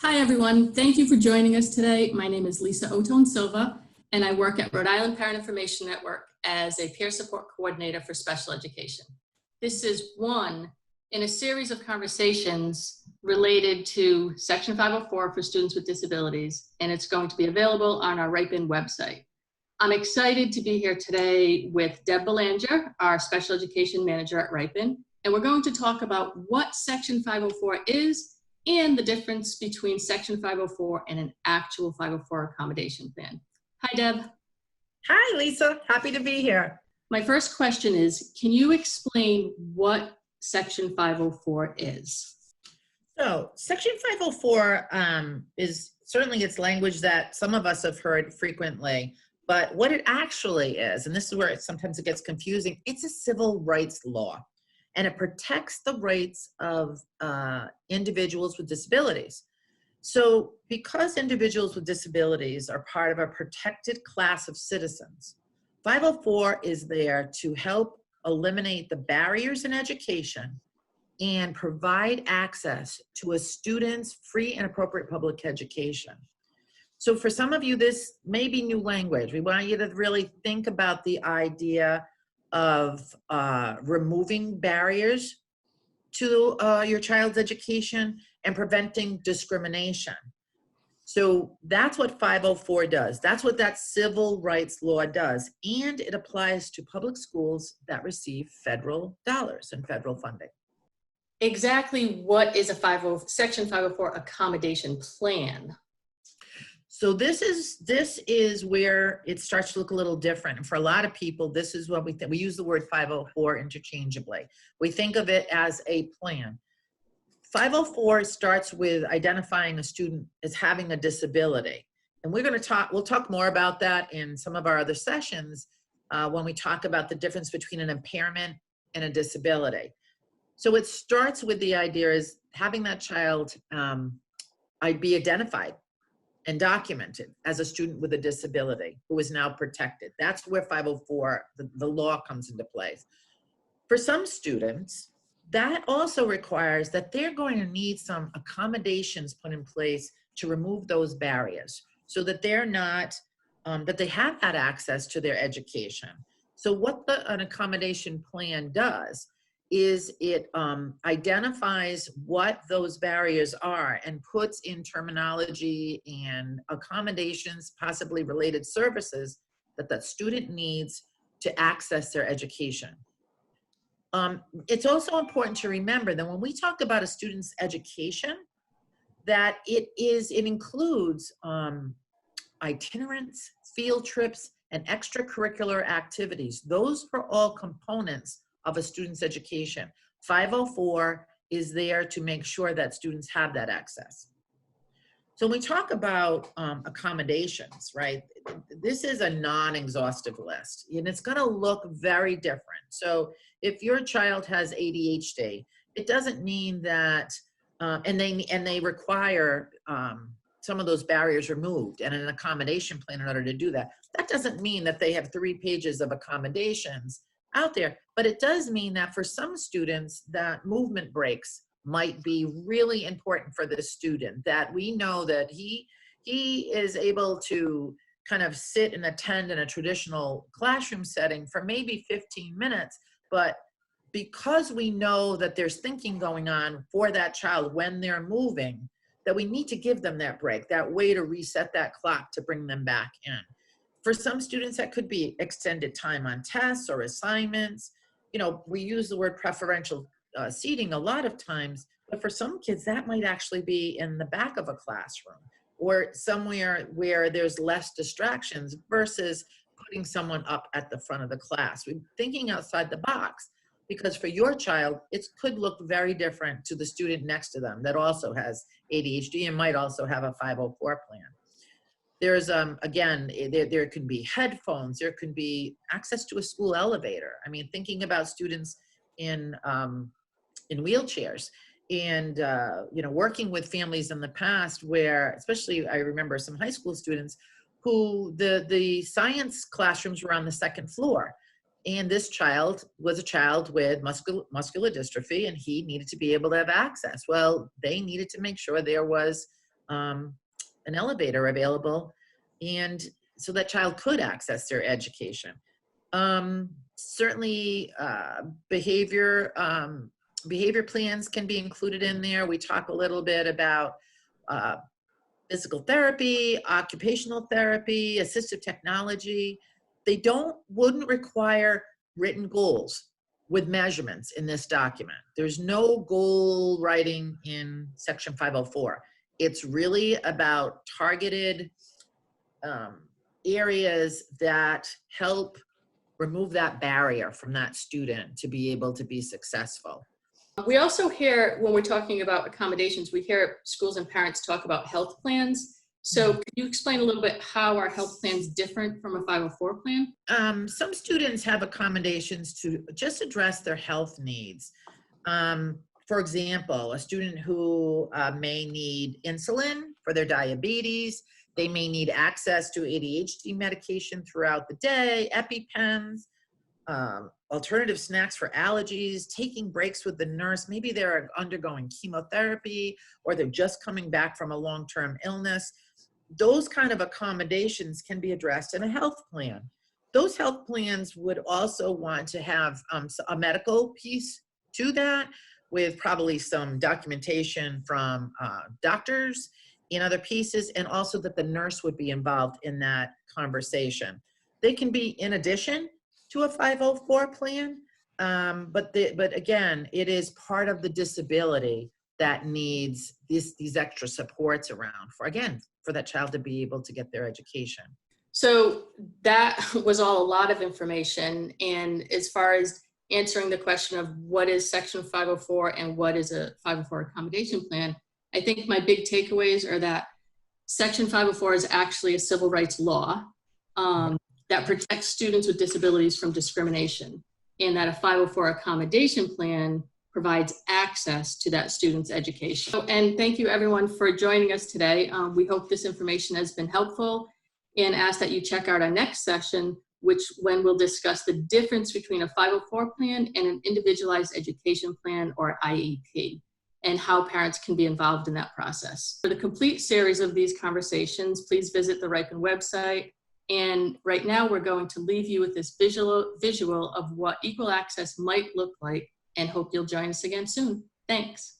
Hi, everyone. Thank you for joining us today. My name is Lisa Otone Silva, and I work at Rhode Island Parent Information Network as a peer support coordinator for special education. This is one in a series of conversations related to Section 504 for students with disabilities, and it's going to be available on our RIPIN website. I'm excited to be here today with Deb Belanger, our special education manager at RIPIN, and we're going to talk about what Section 504 is and the difference between Section 504 and an actual 504 accommodation plan. Hi, Deb. Hi, Lisa. Happy to be here. My first question is, can you explain what Section 504 is? So, Section 504 is certainly it's language that some of us have heard frequently, but what it actually is, and this is where sometimes it gets confusing, it's a civil rights law. And it protects the rights of individuals with disabilities. So because individuals with disabilities are part of a protected class of citizens, 504 is there to help eliminate the barriers in education and provide access to a student's free and appropriate public education. So for some of you, this may be new language. We want you to really think about the idea of removing barriers to your child's education and preventing discrimination. So that's what 504 does. That's what that civil rights law does. And it applies to public schools that receive federal dollars and federal funding. Exactly what is a Section 504 accommodation plan? So this is where it starts to look a little different. And for a lot of people, this is what we use the word 504 interchangeably. We think of it as a plan. 504 starts with identifying a student as having a disability. And we'll talk more about that in some of our other sessions when we talk about the difference between an impairment and a disability. So it starts with the idea is having that child be identified and documented as a student with a disability who is now protected. That's where 504, the law comes into place. For some students, that also requires that they're going to need some accommodations put in place to remove those barriers so that they're not, that they have had access to their education. So what an accommodation plan does is it identifies what those barriers are and puts in terminology and accommodations, possibly related services that that student needs to access their education. It's also important to remember that when we talk about a student's education, that it includes itinerants, field trips, and extracurricular activities. Those are all components of a student's education. 504 is there to make sure that students have that access. So when we talk about accommodations, right, this is a non-exhaustive list, and it's going to look very different. So if your child has ADHD, it doesn't mean that, and they require some of those barriers removed and an accommodation plan in order to do that. That doesn't mean that they have 3 pages of accommodations out there, but it does mean that for some students that movement breaks might be really important for the student, that we know that he is able to kind of sit and attend in a traditional classroom setting for maybe 15 minutes, but because we know that there's thinking going on for that child when they're moving, that we need to give them that break, that way to reset that clock to bring them back in. For some students, that could be extended time on tests or assignments. You know, we use the word preferential seating a lot of times, but for some kids, that might actually be in the back of a classroom or somewhere where there's less distractions versus putting someone up at the front of the class. We're thinking outside the box because for your child, it could look very different to the student next to them that also has ADHD and might also have a 504 plan. There's, again, there can be headphones, there can be access to a school elevator. I mean, thinking about students in wheelchairs and, you know, working with families in the past where, especially I remember some high school students who the science classrooms were on the 2nd floor. And this child was a child with muscular dystrophy and he needed to be able to have access. Well, they needed to make sure there was an elevator available, and so that child could access their education. Certainly, behavior plans can be included in there. We talk a little bit about physical therapy, occupational therapy, assistive technology. They wouldn't require written goals with measurements in this document. There's no goal writing in section 504. It's really about targeted areas that help remove that barrier from that student to be able to be successful. We also hear, when we're talking about accommodations, we hear schools and parents talk about health plans. So could you explain a little bit how our health plan is different from a 504 plan? Some students have accommodations to just address their health needs. For example, a student who may need insulin for their diabetes, they may need access to ADHD medication throughout the day, EpiPens, alternative snacks for allergies, taking breaks with the nurse. Maybe they're undergoing chemotherapy or they're just coming back from a long-term illness. Those kind of accommodations can be addressed in a health plan. Those health plans would also want to have a medical piece to that, with probably some documentation from doctors and other pieces, and also that the nurse would be involved in that conversation. They can be in addition to a 504 plan, but again, it is part of the disability that needs these extra supports around for that child to be able to get their education. So that was all a lot of information. And as far as answering the question of what is section 504 and what is a 504 accommodation plan, I think my big takeaways are that section 504 is actually a civil rights law that protects students with disabilities from discrimination, and that a 504 accommodation plan provides access to that student's education. And thank you everyone for joining us today. We hope this information has been helpful, and ask that you check out our next session, when we'll discuss the difference between a 504 plan and an individualized education plan, or IEP, and how parents can be involved in that process. For the complete series of these conversations, please visit the RIPIN website. And right now we're going to leave you with this visual of what equal access might look like, and hope you'll join us again soon. Thanks.